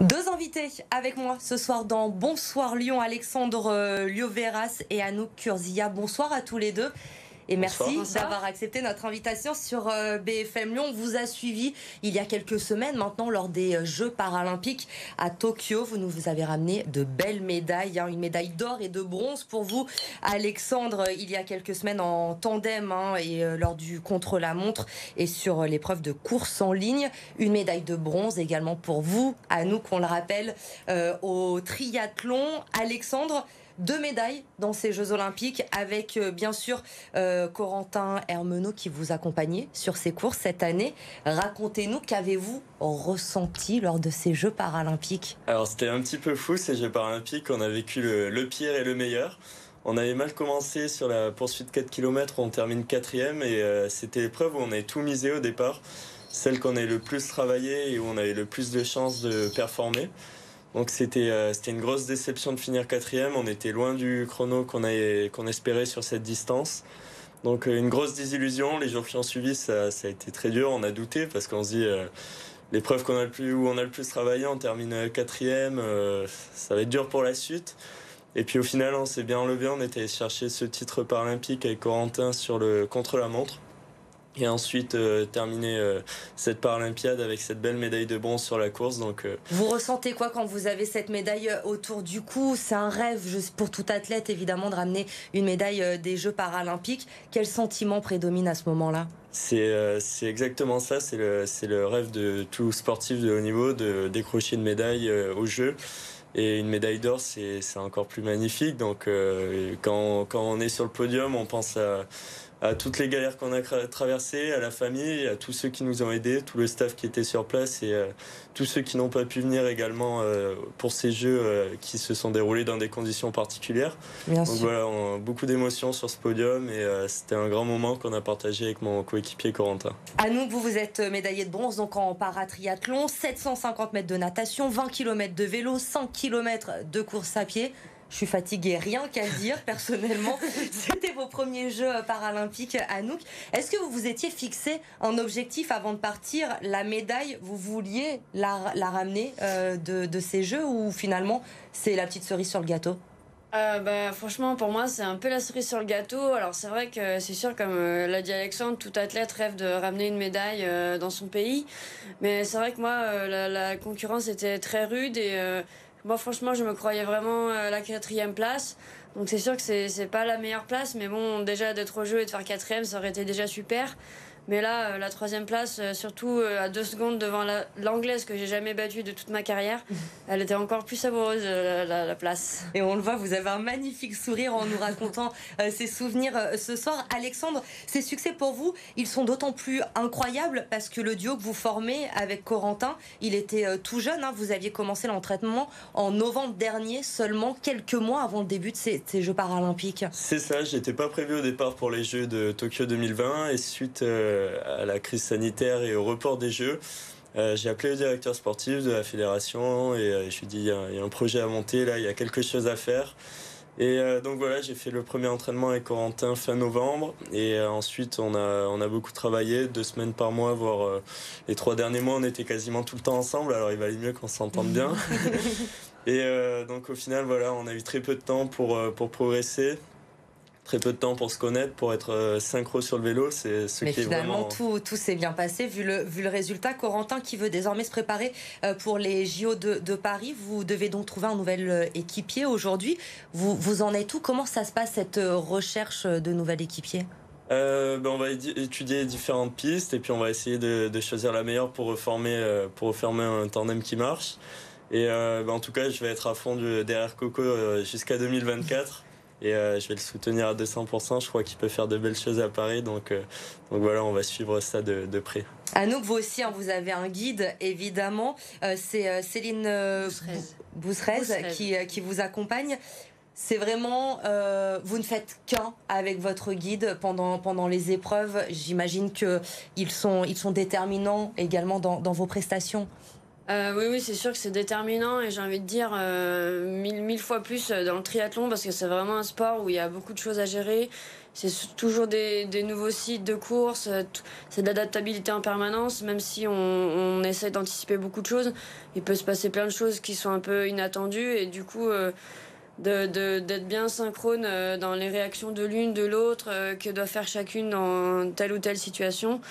Deux invités avec moi ce soir dans Bonsoir Lyon, Alexandre Lioveras et Anouk Kurzia. Bonsoir à tous les deux. Et merci d'avoir accepté notre invitation sur BFM Lyon. On vous a suivi il y a quelques semaines maintenant lors des Jeux paralympiques à Tokyo. Vous nous avez ramené de belles médailles, une médaille d'or et de bronze pour vous, Alexandre, il y a quelques semaines en tandem et lors du contre-la-montre et sur l'épreuve de course en ligne. Une médaille de bronze également pour vous, Anouk, on le rappelle, au triathlon. Alexandre, deux médailles dans ces Jeux Olympiques avec bien sûr Corentin Hermenot qui vous accompagnait sur ces courses cette année. Racontez-nous, qu'avez-vous ressenti lors de ces Jeux Paralympiques? Alors c'était un petit peu fou ces Jeux Paralympiques, on a vécu le pire et le meilleur. On avait mal commencé sur la poursuite 4 km, on termine 4e et c'était l'épreuve où on avait tout misé au départ. Celle qu'on avait le plus travaillé et où on avait le plus de chances de performer. Donc c'était une grosse déception de finir 4e, on était loin du chrono qu'on espérait sur cette distance. Donc une grosse désillusion, les jours qui ont suivi ça a été très dur, on a douté parce qu'on se dit l'épreuve où on a le plus travaillé, on termine 4e, ça va être dur pour la suite. Et puis au final on s'est bien enlevé, on était allé chercher ce titre paralympique avec Corentin sur le contre-la-montre. Et ensuite terminer cette Paralympiade avec cette belle médaille de bronze sur la course. Donc, Vous ressentez quoi quand vous avez cette médaille autour du cou? C'est un rêve pour tout athlète évidemment de ramener une médaille des Jeux Paralympiques. Quel sentiment prédomine à ce moment-là? C'est exactement ça, c'est le rêve de tout sportif de haut niveau de décrocher une médaille aux Jeux. Et une médaille d'or, c'est encore plus magnifique. Donc quand on est sur le podium, on pense à toutes les galères qu'on a traversées, à la famille, à tous ceux qui nous ont aidés, tout le staff qui était sur place et tous ceux qui n'ont pas pu venir également pour ces Jeux qui se sont déroulés dans des conditions particulières. Bien Donc sûr. voilà, beaucoup d'émotions sur ce podium et c'était un grand moment qu'on a partagé avec mon coéquipier Corentin. Anouk, vous êtes médaillé de bronze donc en paratriathlon, 750 mètres de natation, 20 km de vélo, 5 km de course à pied. Je suis fatiguée, rien qu'à le dire, personnellement. C'était vos premiers Jeux paralympiques, Anouk. Est-ce que vous vous étiez fixé un objectif avant de partir? La médaille, vous vouliez la ramener de ces Jeux ou finalement c'est la petite cerise sur le gâteau? Franchement, pour moi, c'est un peu la cerise sur le gâteau. Alors, c'est vrai que c'est sûr, comme l'a dit Alexandre, tout athlète rêve de ramener une médaille dans son pays. Mais c'est vrai que moi, la concurrence était très rude et moi, franchement, je me croyais vraiment à la 4e place. Donc, c'est sûr que c'est pas la meilleure place. Mais bon, déjà, d'être au jeu et de faire 4e, ça aurait été déjà super. Mais là, la 3e place, surtout à 2 secondes devant l'anglaise que j'ai jamais battue de toute ma carrière, elle était encore plus savoureuse, la place. Et on le voit, vous avez un magnifique sourire en nous racontant ces souvenirs ce soir. Alexandre, ces succès pour vous, ils sont d'autant plus incroyables parce que le duo que vous formez avec Corentin, il était tout jeune. Vous aviez commencé l'entraînement en novembre dernier, seulement quelques mois avant le début de ces Jeux Paralympiques. C'est ça, j'étais pas prévu au départ pour les Jeux de Tokyo 2020 et suite à la crise sanitaire et au report des Jeux, j'ai appelé le directeur sportif de la fédération et je lui ai dit il y a un projet à monter, là il y a quelque chose à faire. Et donc voilà, j'ai fait le premier entraînement avec Corentin fin novembre et ensuite on a beaucoup travaillé, 2 semaines par mois, voire les 3 derniers mois on était quasiment tout le temps ensemble, alors il valait mieux qu'on s'entende bien. Et donc au final voilà, on a eu très peu de temps pour progresser. Très peu de temps pour se connaître, pour être synchro sur le vélo, c'est ce Mais qui est finalement, vraiment... tout s'est bien passé vu le résultat. Corentin qui veut désormais se préparer pour les JO de Paris. Vous devez donc trouver un nouvel équipier aujourd'hui. Vous en êtes où? Comment ça se passe cette recherche de nouvel équipier? On va étudier différentes pistes et puis on va essayer de choisir la meilleure pour reformer un tandem qui marche. Et en tout cas, je vais être à fond derrière Coco jusqu'à 2024. Et je vais le soutenir à 200%. Je crois qu'il peut faire de belles choses à Paris. Donc voilà, on va suivre ça de près. Anouk, vous aussi, vous avez un guide, évidemment. C'est Céline Bousserez qui vous accompagne. C'est vraiment, vous ne faites qu'un avec votre guide pendant les épreuves. J'imagine qu'ils sont déterminants également dans vos prestations. Oui, c'est sûr que c'est déterminant et j'ai envie de dire mille fois plus dans le triathlon parce que c'est vraiment un sport où il y a beaucoup de choses à gérer. C'est toujours des nouveaux sites de course, c'est de l'adaptabilité en permanence, même si on essaie d'anticiper beaucoup de choses. Il peut se passer plein de choses qui sont un peu inattendues et du coup d'être bien synchrone dans les réactions de l'une, de l'autre, que doit faire chacune dans telle ou telle situation.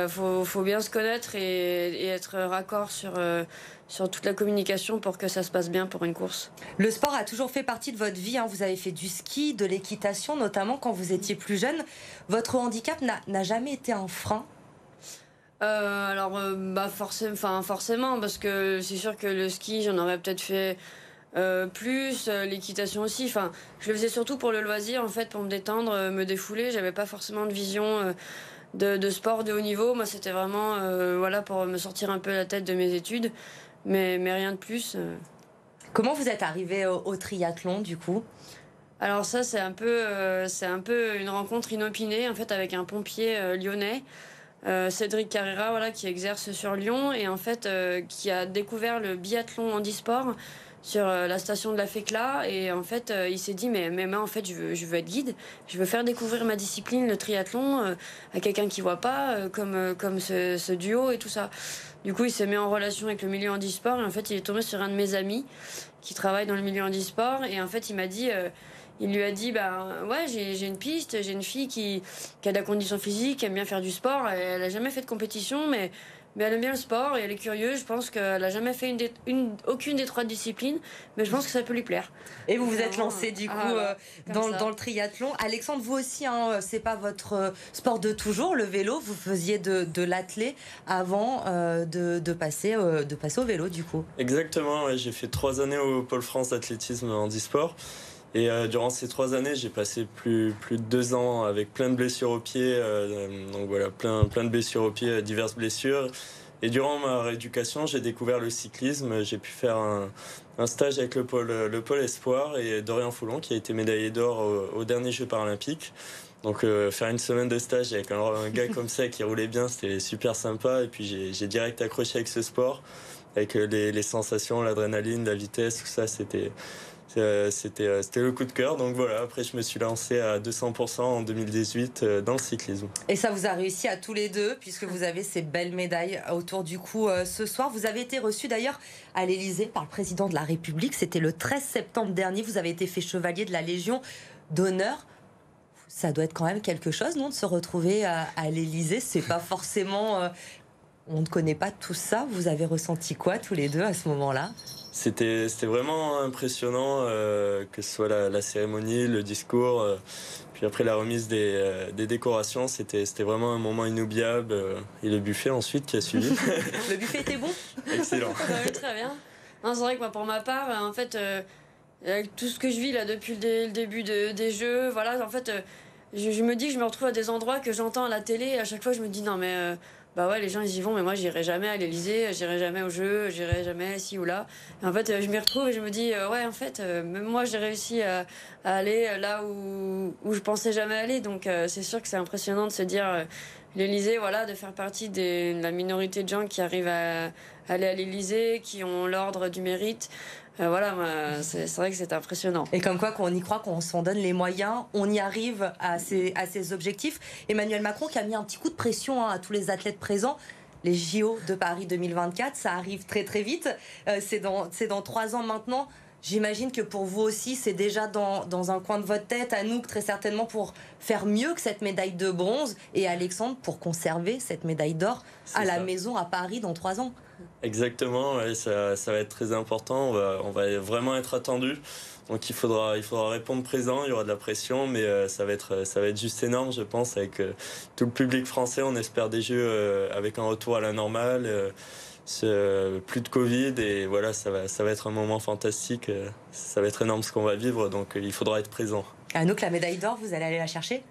Faut bien se connaître et être raccord sur toute la communication pour que ça se passe bien pour une course. Le sport a toujours fait partie de votre vie, hein. Vous avez fait du ski, de l'équitation, notamment quand vous étiez plus jeune. Votre handicap n'a jamais été un frein? Forcément, parce que c'est sûr que le ski, j'en aurais peut-être fait plus, l'équitation aussi. Enfin, je le faisais surtout pour le loisir, en fait, pour me détendre, me défouler. J'avais pas forcément de vision de sport de haut niveau. Moi, c'était vraiment pour me sortir un peu la tête de mes études, mais rien de plus. Comment vous êtes arrivé au triathlon, du coup? Alors ça, c'est un peu une rencontre inopinée, en fait, avec un pompier lyonnais. Cédric Carrera, qui exerce sur Lyon et en fait qui a découvert le biathlon handisport sur la station de la Fécla et en fait il s'est dit mais moi en fait je veux être guide, je veux faire découvrir ma discipline, le triathlon, à quelqu'un qui voit pas comme ce duo et tout ça. Du coup il s'est mis en relation avec le milieu handisport et en fait il est tombé sur un de mes amis qui travaille dans le milieu handisport et en fait il lui a dit j'ai une piste, j'ai une fille qui a de la condition physique, qui aime bien faire du sport, elle a jamais fait de compétition mais elle aime bien le sport et elle est curieuse. Je pense qu'elle a jamais fait aucune des 3 disciplines, mais je pense que ça peut lui plaire. Et vous vous êtes lancé du coup dans le triathlon. Alexandre, vous aussi, hein, c'est pas votre sport de toujours, le vélo. Vous faisiez de l'athlé avant de passer au vélo du coup. Exactement, ouais, j'ai fait 3 années au Pôle France d'athlétisme handisport. Et durant ces 3 années, j'ai passé plus de 2 ans avec plein de blessures aux pieds. Donc voilà, plein de blessures aux pieds, diverses blessures. Et durant ma rééducation, j'ai découvert le cyclisme. J'ai pu faire un stage avec le pôle Espoir et Dorian Foulon, qui a été médaillé d'or au dernier Jeux paralympiques. Donc faire une semaine de stage avec un gars comme ça qui roulait bien, c'était super sympa. Et puis j'ai direct accroché avec ce sport, avec les sensations, l'adrénaline, la vitesse, tout ça, c'était le coup de cœur. Donc voilà, après je me suis lancé à 200% en 2018 dans le cyclisme. Et ça vous a réussi à tous les deux, puisque vous avez ces belles médailles autour du cou ce soir. Vous avez été reçu d'ailleurs à l'Élysée par le président de la République. C'était le 13 septembre dernier. Vous avez été fait chevalier de la Légion d'honneur. Ça doit être quand même quelque chose, non, de se retrouver à l'Élysée. C'est pas forcément... on ne connaît pas tout ça. Vous avez ressenti quoi tous les deux à ce moment-là ? C'était vraiment impressionnant, que ce soit la cérémonie, le discours, puis après la remise des décorations, c'était vraiment un moment inoubliable. Et le buffet ensuite qui a suivi. Le buffet était bon ? Excellent. Oui, très bien. Non, c'est vrai que moi, pour ma part, en fait, avec tout ce que je vis là depuis le début des Jeux, voilà, en fait, je me dis que je me retrouve à des endroits que j'entends à la télé et à chaque fois je me dis non mais... les gens ils y vont mais moi j'irai jamais à l'Élysée, j'irai jamais aux Jeux, j'irai jamais ici ou là. Et en fait je m'y retrouve et je me dis même moi j'ai réussi à aller là où je pensais jamais aller. Donc c'est sûr que c'est impressionnant de se dire l'Élysée, de faire partie de la minorité de gens qui arrivent à aller à l'Élysée, qui ont l'ordre du mérite. C'est vrai que c'est impressionnant. Et comme quoi, quand on y croit, qu'on s'en donne les moyens, on y arrive à ses objectifs. Emmanuel Macron qui a mis un petit coup de pression à tous les athlètes présents. Les JO de Paris 2024, ça arrive très très vite. C'est dans 3 ans maintenant. J'imagine que pour vous aussi, c'est déjà dans un coin de votre tête, Anouk très certainement, pour faire mieux que cette médaille de bronze, et Alexandre pour conserver cette médaille d'or à la maison à Paris dans 3 ans. Exactement, ouais, ça va être très important, on va vraiment être attendu. Donc il faudra répondre présent, il y aura de la pression, mais ça va être juste énorme, je pense, avec tout le public français. On espère des Jeux avec un retour à la normale, plus de Covid, et voilà, ça va être un moment fantastique. Ça va être énorme ce qu'on va vivre, donc il faudra être présent. Anouk, la médaille d'or, vous allez aller la chercher ?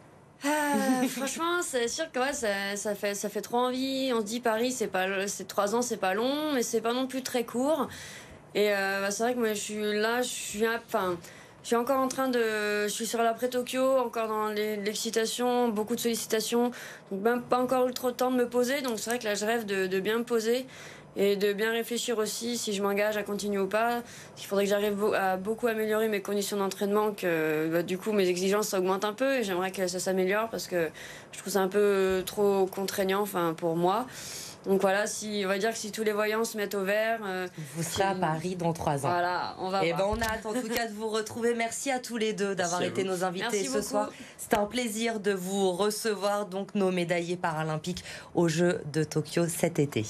Franchement, c'est sûr que ça fait trop envie. On se dit Paris, c'est 3 ans, c'est pas long, mais c'est pas non plus très court. Et c'est vrai que moi, je suis là, je suis encore je suis sur l'après-Tokyo, encore dans l'excitation, beaucoup de sollicitations, donc même pas encore eu trop de temps de me poser. Donc c'est vrai que là, je rêve de bien me poser et de bien réfléchir aussi si je m'engage à continuer ou pas. Il faudrait que j'arrive à beaucoup améliorer mes conditions d'entraînement, que du coup mes exigences augmentent un peu et j'aimerais que ça s'améliore parce que je trouve ça un peu trop contraignant pour moi. Donc voilà, on va dire que si tous les voyants se mettent au vert... vous serez à Paris dans 3 ans. Voilà, on va voir. On a hâte en tout cas de vous retrouver. Merci à tous les deux d'avoir été nos invités ce soir. C'était un plaisir de vous recevoir, donc nos médaillés paralympiques aux Jeux de Tokyo cet été.